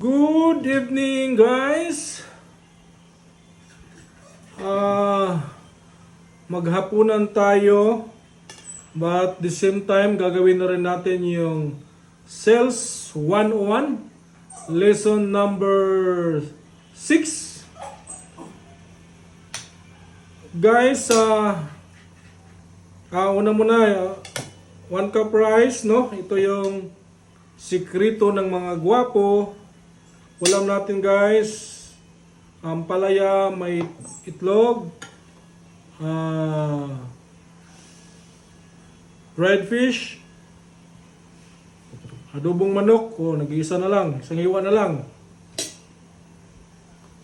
Good evening, guys. Maghapunan tayo, but the same time gagawin na rin natin yung Sales 101 lesson number 6. Guys, una muna, 1 cup rice, no? Ito yung sikreto ng mga gwapo. Ulam natin, guys, palaya, may itlog, dried fish, adobong manok, nag-iisa na lang, isang hiwa na lang,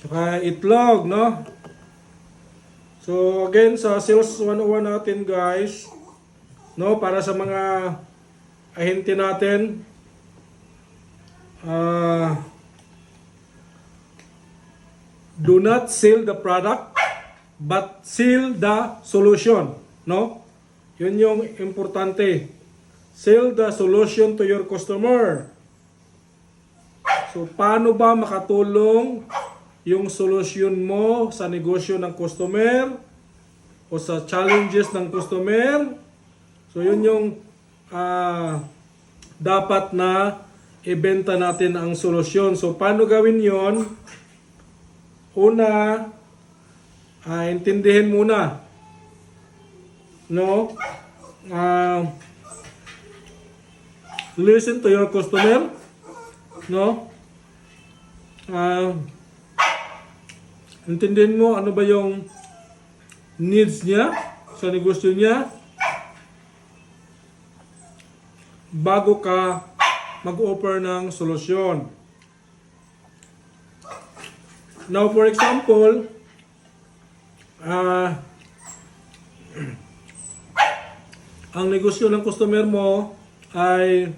tsaka itlog, no? So again, sa Sales 101 natin, guys, no, para sa mga ahente natin, do not sell the product, but sell the solution, no? Yun yung importante. Sell the solution to your customer. So, paano ba makatulong yung solution mo sa negosyo ng customer o sa challenges ng customer? So, yun yung dapat na ibenta natin ang solusyon. So, paano gawin yon? Una, intindihin muna, no? Listen to your customer, no? Intindihin mo ano ba yung needs niya sa negosyo niya bago ka mag-offer ng solusyon. Now, for example, ang negosyo ng customer mo ay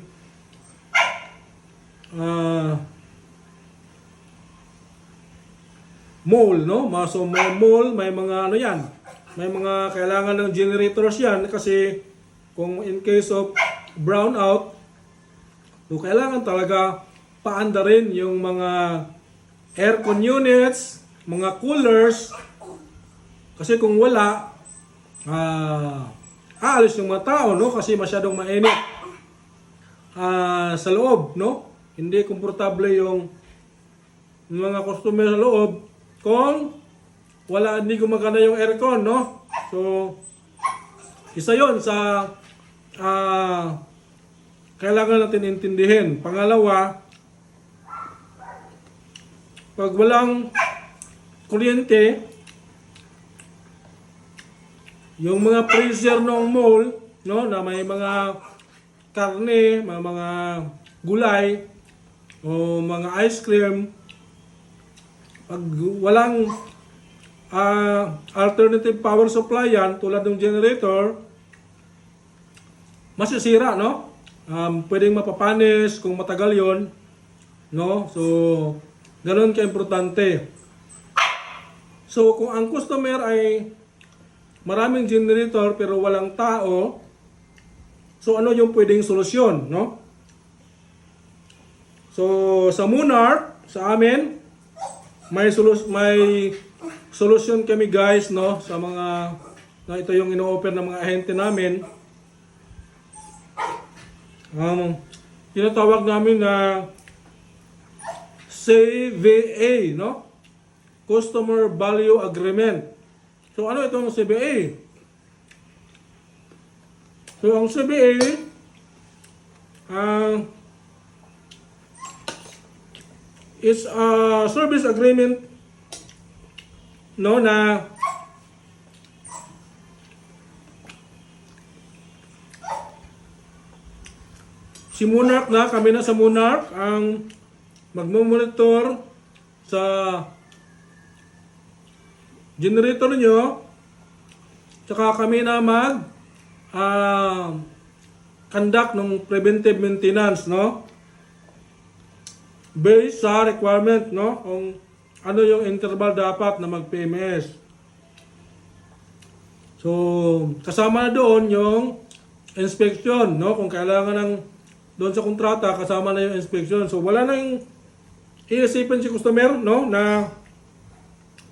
mall, no? So, may mall, may mga ano yan, may mga kailangan ng generators yan kasi kung in case of brownout, so kailangan talaga paanda rin yung mga aircon units, mga coolers, kasi kung wala, aalis yung mga tao, no? Kasi masyadong mainit sa loob, no? Hindi komportable yung mga customer sa loob kung wala, hindi gumagana yung aircon, no? So, isa yon sa kailangan natin intindihin. Pangalawa, pag walang kuryente, yung mga freezer ng mall, no, na may mga karne, mga gulay, o mga ice cream, pag walang alternative power supply yan, tulad ng generator, masisira, no? Pwedeng mapapanis kung matagal yon, no? So, ganun ka-importante. So, kung ang customer ay maraming generator pero walang tao, so ano yung pwedeng solusyon, no? So, sa Monarch, sa amin, may solusyon kami, guys, no? Sa mga, na ito yung ino-offer ng mga ahente namin. Tinatawag namin na CVA, no? Customer Value Agreement. So, ano itong CVA? So, ang CVA, is a service agreement, no, na si Monarch, na kami na sa Monarch ang magmo-monitor sa generator nyo, tsaka kami na conduct ng preventive maintenance, no? Based sa requirement, no? Kung ano yung interval dapat na mag-PMS. So, kasama na doon yung inspection, no? Kung kailangan ng doon sa kontrata, kasama na yung inspection. So, wala na yung iisipin si customer, no, na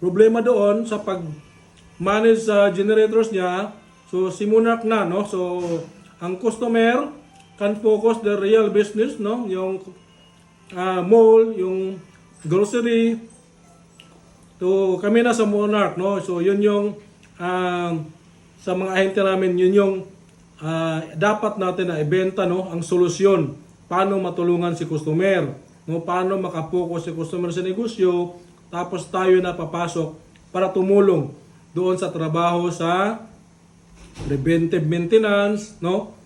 problema doon sa pag-manage sa generators niya. So simunak na, no. So ang customer can focus the real business, no, yung mall, yung grocery. So kami na sa Monarch, no. So yun yung sa mga ahente namin, yun yung dapat natin na ibenta, no, ang solusyon. Paano matulungan si customer, no, paano makapokus si customer sa negosyo, tapos tayo na papasok para tumulong doon sa trabaho sa preventive maintenance, no,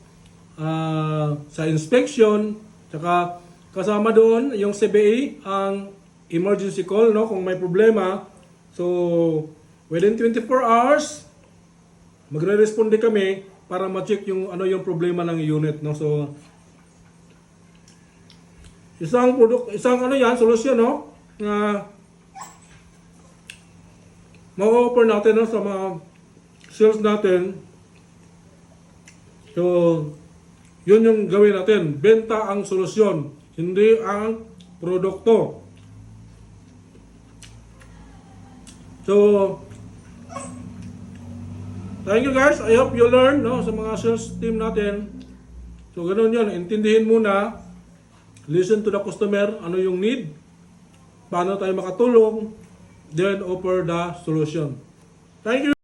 sa inspection, tsaka kasama doon yung CBA, ang emergency call, no, kung may problema. So within 24 hours magre-responde kami para ma-check yung ano yung problema ng unit, no. So isang ano yan, solusyon, no, na ma-offer natin, no, sa mga sales natin. So yun yung gawin natin, benta ang solusyon, hindi ang produkto. So thank you guys, I hope you learn, no, sa mga sales team natin. So ganoon yun, intindihin muna, listen to the customer, ano yung need, paano tayo makatulong, then offer the solution. Thank you.